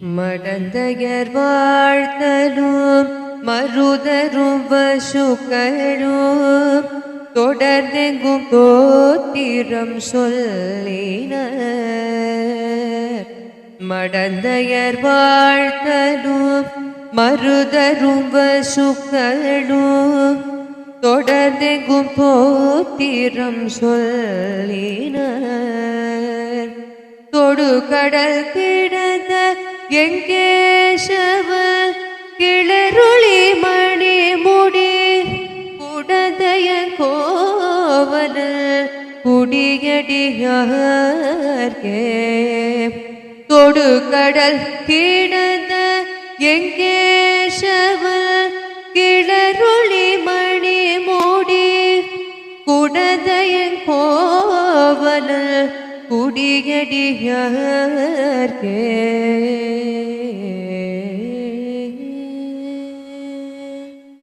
மடந்தையர் வாழ்த்தலும் மருதரும் வசுக்களும் தொடர்ந்தெங்கும் தோத்திரம் சொல்லினர். மடந்தையர் வாழ்த்தலும் மருதரும் வசுக்களும் தொடர்ந்தெங்கும் தோத்திரம் சொல்லினர். தொடுகடல் கிடந்த எங்கேசவன் கிளருளி மணி முடி குடந்தைய கோவல குடியடியார்கே. தொடுகடல் கிடந்த எங்கேசவன் கிளருளி மணி முடி குடந்தைய கோவல குடியடியார்கே.